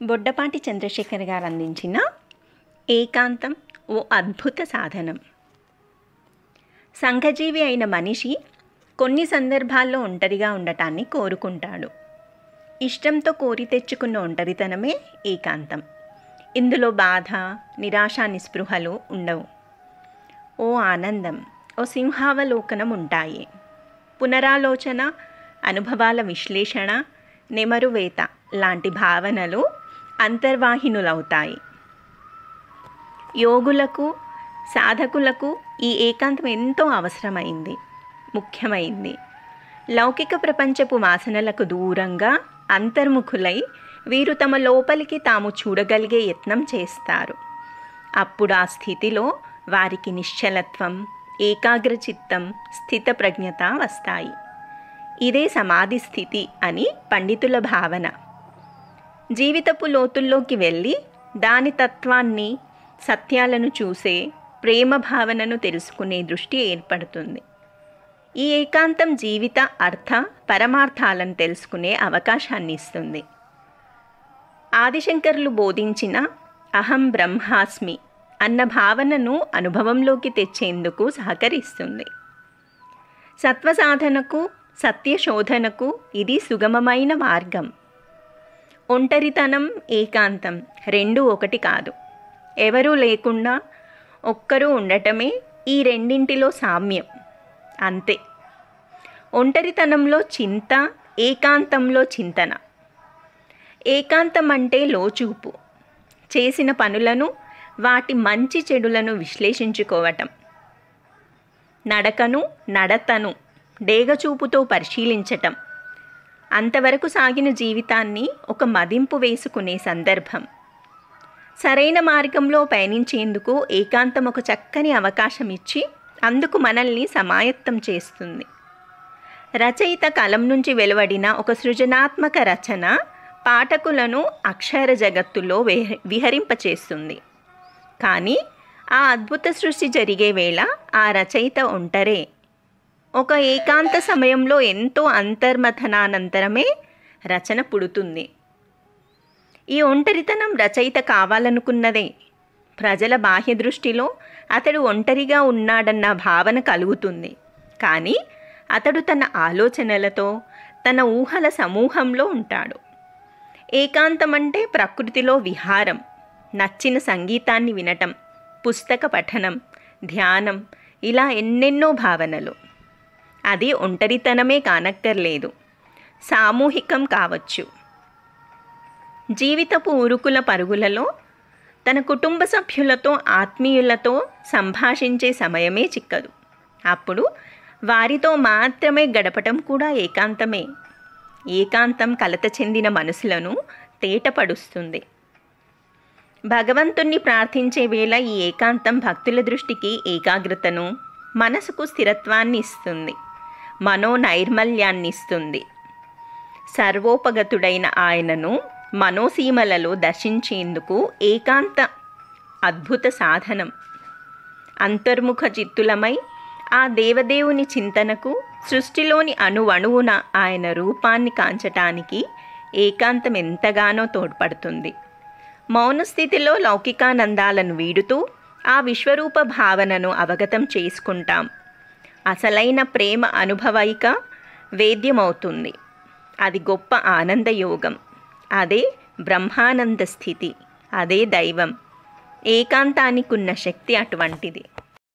బొడ్డపాటి చంద్రశేఖర్ గారు అందించిన ఏకాంతం ఓ అద్భుత సాధనం. సంఘజీవి అయిన మనిషి కొన్ని సందర్భాల్లో ఒంటరిగా ఉండటాన్ని కోరుకుంటాడు. ఇష్టంతో కోరి తెచ్చుకున్న ఒంటరితనమే ఏకాంతం. ఇందులో బాధ, నిరాశ, నిస్పృహలు ఉండవు. ఓ ఆనందం, ఓ సింహావలోకనం ఉంటాయి. పునరాలోచన, అనుభవాల విశ్లేషణ, నెమరువేత లాంటి భావనలు అంతర్వాహినులవుతాయి. యోగులకు, సాధకులకు ఈ ఏకాంతం ఎంతో అవసరమైంది, ముఖ్యమైంది. లౌకిక ప్రపంచపు వాసనలకు దూరంగా అంతర్ముఖులై వీరు తమ లోపలికి తాము చూడగలిగే యత్నం చేస్తారు. అప్పుడు ఆ స్థితిలో వారికి నిశ్చలత్వం, ఏకాగ్రచిత్తం, స్థితప్రజ్ఞత వస్తాయి. ఇదే సమాధి స్థితి అని పండితుల భావన. జీవితపు లోతుల్లోకి వెళ్ళి దాని తత్వాన్ని, సత్యాలను చూసే ప్రేమ భావనను తెలుసుకునే దృష్టి ఏర్పడుతుంది. ఈ ఏకాంతం జీవిత అర్థ పరమార్థాలను తెలుసుకునే అవకాశాన్ని ఇస్తుంది. ఆదిశంకరులు బోధించిన అహం బ్రహ్మాస్మి అన్న భావనను అనుభవంలోకి తెచ్చేందుకు సహకరిస్తుంది. సత్వసాధనకు, సత్యశోధనకు ఇది సుగమమైన మార్గం. ఒంటరితనం, ఏకాంతం రెండూ ఒకటి కాదు. ఎవరూ లేకుండా ఒక్కరూ ఉండటమే ఈ రెండింటిలో సామ్యం. అంతే. ఒంటరితనంలో చింత, ఏకాంతంలో చింతన. ఏకాంతం అంటే లోచూపు, చేసిన పనులను, వాటి మంచి చెడులను విశ్లేషించుకోవటం. నడకను, నడతను డేగచూపుతో పరిశీలించటం. అంతవరకు సాగిన జీవితాన్ని ఒక మదింపు వేసుకునే సందర్భం. సరైన మార్గంలో పయనించేందుకు ఏకాంతం ఒక చక్కని అవకాశం ఇచ్చి అందుకు మనల్ని సమాయత్తం చేస్తుంది. రచయిత కలం నుంచి వెలువడిన ఒక సృజనాత్మక రచన పాఠకులను అక్షర జగత్తులో విహరింపచేస్తుంది. కానీ ఆ అద్భుత సృష్టి జరిగే వేళ ఆ రచయిత ఒంటరే. ఒక ఏకాంత సమయంలో ఎంతో అంతర్మథనానంతరమే రచన పుడుతుంది. ఈ ఒంటరితనం రచయిత కావాలనుకున్నదే. ప్రజల బాహ్య దృష్టిలో అతడు ఒంటరిగా ఉన్నాడన్న భావన కలుగుతుంది. కానీ అతడు తన ఆలోచనలతో, తన ఊహల సమూహంలో ఉంటాడు. ఏకాంతం అంటే ప్రకృతిలో విహారం, నచ్చిన సంగీతాన్ని వినటం, పుస్తక పఠనం, ధ్యానం, ఇలా ఎన్నెన్నో భావనలు. అది ఒంటరితనమే కానక్కర్లేదు, సామూహికం కావచ్చు. జీవితపు ఉరుకుల పరుగులలో తన కుటుంబ సభ్యులతో, ఆత్మీయులతో సంభాషించే సమయమే చిక్కదు. అప్పుడు వారితో మాత్రమే గడపటం కూడా ఏకాంతమే. ఏకాంతం కలత చెందిన మనసులను తేటపడుస్తుంది. భగవంతుణ్ణి ప్రార్థించే వేళ ఈ ఏకాంతం భక్తుల దృష్టికి ఏకాగ్రతను, మనసుకు స్థిరత్వాన్ని ఇస్తుంది, మనోనైర్మల్యాన్ని ఇస్తుంది. సర్వోపగతుడైన ఆయనను మనోసీమలలో దర్శించేందుకు ఏకాంత అద్భుత సాధనం. అంతర్ముఖ చిత్తులమై ఆ దేవదేవుని చింతనకు, సృష్టిలోని అణువణువున ఆయన రూపాన్ని కాంచటానికి ఏకాంతం ఎంతగానో తోడ్పడుతుంది. మౌనస్థితిలో లౌకికానందాలను వీడుతూ ఆ విశ్వరూప భావనను అవగతం చేసుకుంటాం. అసలైన ప్రేమ అనుభవైక వేద్యమవుతుంది. అది గొప్ప ఆనందయోగం. అదే బ్రహ్మానంద స్థితి. అదే దైవం. ఏకాంతానికున్న శక్తి అటువంటిది.